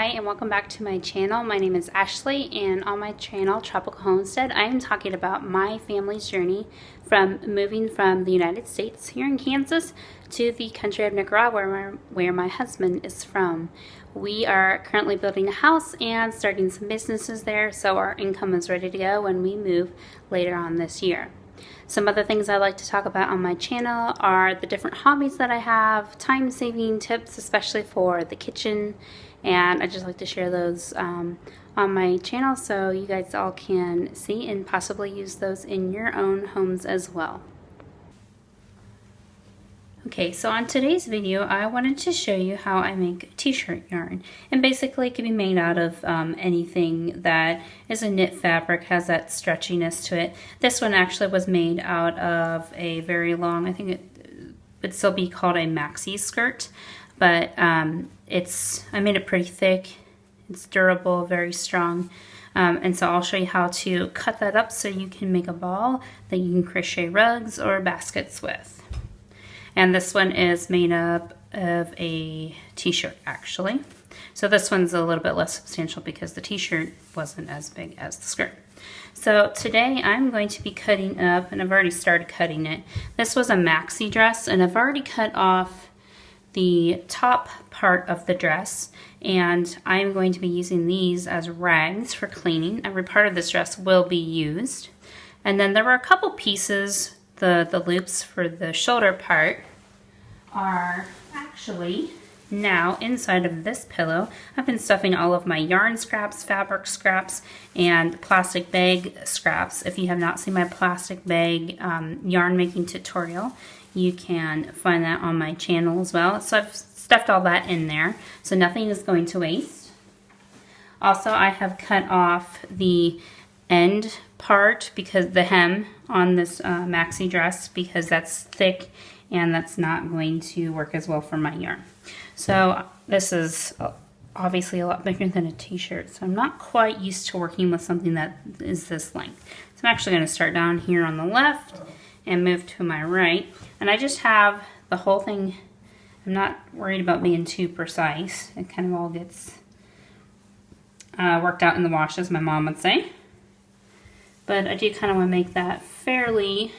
Hi and welcome back to my channel. My name is Ashley, and on my channel Tropical Homestead I am talking about my family's journey from moving from the United States here in Kansas to the country of Nicaragua where my husband is from. We are currently building a house and starting some businesses there, so our income is ready to go when we move later on this year. Some other things I like to talk about on my channel are the different hobbies that I have, time-saving tips, especially for the kitchen, and I just like to share those on my channel so you guys all can see and possibly use those in your own homes as well. Okay, so on today's video, I wanted to show you how I make t-shirt yarn. And basically it can be made out of anything that is a knit fabric, has that stretchiness to it. This one actually was made out of a very long, I think it would still be called a maxi skirt, but I made it pretty thick. It's durable, very strong. And so I'll show you how to cut that up so you can make a ball that you can crochet rugs or baskets with. And this one is made up of a t-shirt actually. So this one's a little bit less substantial because the t-shirt wasn't as big as the skirt. So today I'm going to be cutting up, and I've already started cutting it. This was a maxi dress, and I've already cut off the top part of the dress, and I'm going to be using these as rags for cleaning. Every part of this dress will be used. And then there were a couple pieces. The loops for the shoulder part are actually now inside of this pillow. I've been stuffing all of my yarn scraps, fabric scraps, and plastic bag scraps. If you have not seen my plastic bag yarn making tutorial, you can find that on my channel as well. So I've stuffed all that in there, so nothing is going to waste. Also, I have cut off the end part, because the hem on this maxi dress, because that's thick and that's not going to work as well for my yarn. So this is obviously a lot bigger than a t-shirt, so I'm not quite used to working with something that is this length. So I'm actually going to start down here on the left and move to my right, and I just have the whole thing. I'm not worried about being too precise. It kind of all gets worked out in the wash, as my mom would say. But I do kind of want to make that fairly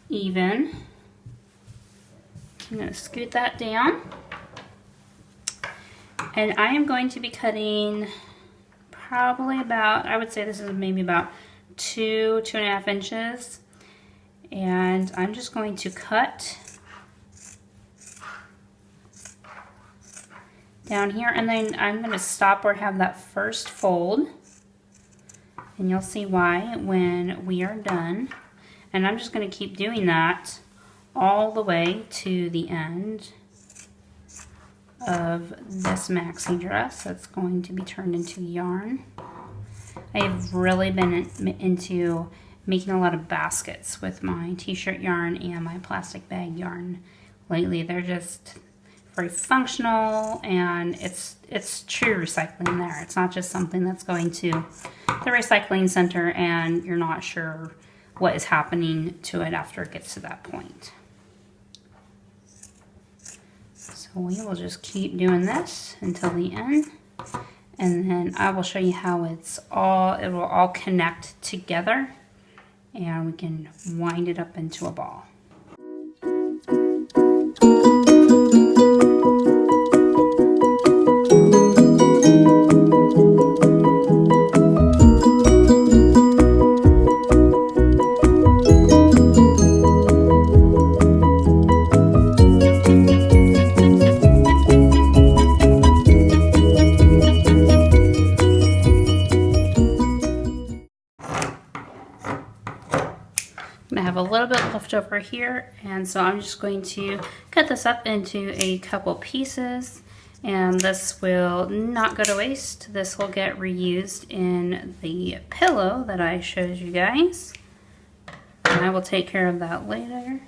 even. I'm going to scoot that down. And I am going to be cutting probably about, I would say this is maybe about 2.5 inches. And I'm just going to cut down here. And then I'm going to stop where I have that first fold. And you'll see why when we are done. And I'm just going to keep doing that all the way to the end of this maxi dress that's going to be turned into yarn. I've really been into making a lot of baskets with my t-shirt yarn and my plastic bag yarn lately. They're just very functional, and it's true recycling there. It's not just something that's going to the recycling center and you're not sure what is happening to it after it gets to that point. So we will just keep doing this until the end, and then I will show you how it will all connect together, and we can wind it up into a ball. I have a little bit left over here, and so I'm just going to cut this up into a couple pieces, and this will not go to waste. This will get reused in the pillow that I showed you guys, and I will take care of that later.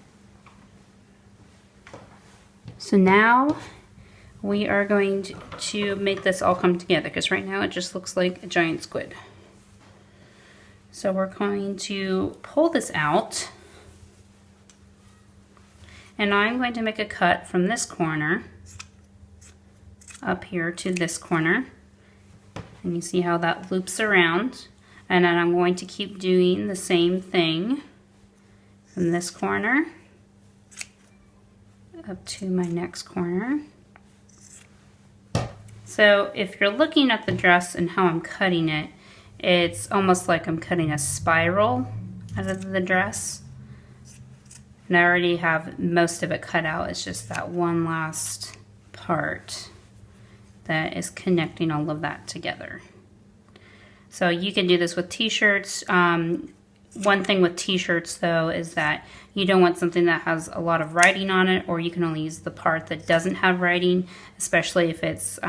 So now we are going to make this all come together, because right now it just looks like a giant squid. So we're going to pull this out, and I'm going to make a cut from this corner up here to this corner. And you see how that loops around. And then I'm going to keep doing the same thing from this corner up to my next corner. So if you're looking at the dress and how I'm cutting it, it's almost like I'm cutting a spiral out of the dress. And I already have most of it cut out. It's just that one last part that is connecting all of that together. So you can do this with t-shirts. One thing with t-shirts though is that you don't want something that has a lot of writing on it, or you can only use the part that doesn't have writing, especially if it's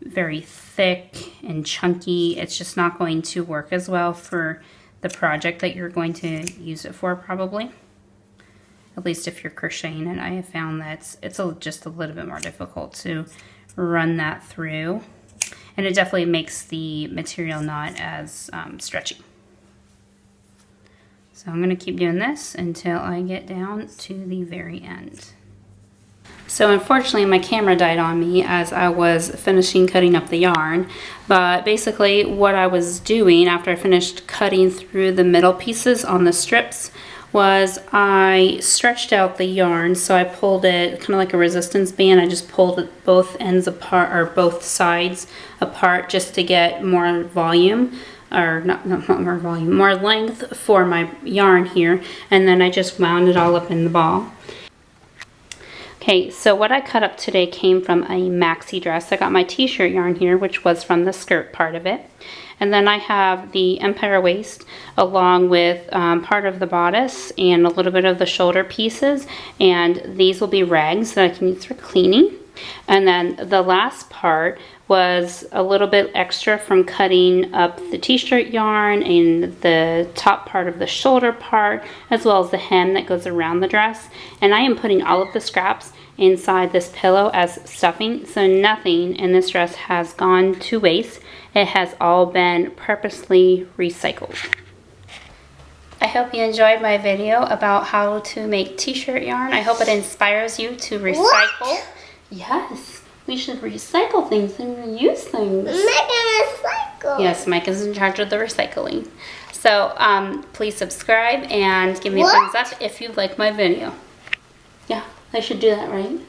very thick and chunky. It's just not going to work as well for the project that you're going to use it for, probably. At least if you're crocheting it, I have found that it's just a little bit more difficult to run that through. And it definitely makes the material not as stretchy. So I'm going to keep doing this until I get down to the very end. So unfortunately my camera died on me as I was finishing cutting up the yarn, but basically what I was doing after I finished cutting through the middle pieces on the strips was I stretched out the yarn. So I pulled it kind of like a resistance band. I just pulled it both ends apart, or both sides apart, just to get more volume, or not more volume, more length for my yarn here. And then I just wound it all up in the ball. Okay, so what I cut up today came from a maxi dress. I got my t-shirt yarn here, which was from the skirt part of it. And then I have the empire waist along with part of the bodice and a little bit of the shoulder pieces. And these will be rags that I can use for cleaning. And then the last part was a little bit extra from cutting up the t-shirt yarn and the top part of the shoulder part, as well as the hem that goes around the dress. And I am putting all of the scraps inside this pillow as stuffing, so nothing in this dress has gone to waste. It has all been purposely recycled. I hope you enjoyed my video about how to make t-shirt yarn. I hope it inspires you to recycle. What? Yes, we should recycle things and reuse things. Mike recycle. Yes, Mike is in charge of the recycling. So please subscribe and give me a thumbs up if you like my video. Yeah, I should do that, right?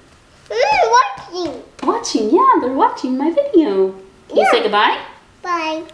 Watching. Watching, yeah, they're watching my video. Can you say goodbye? Bye.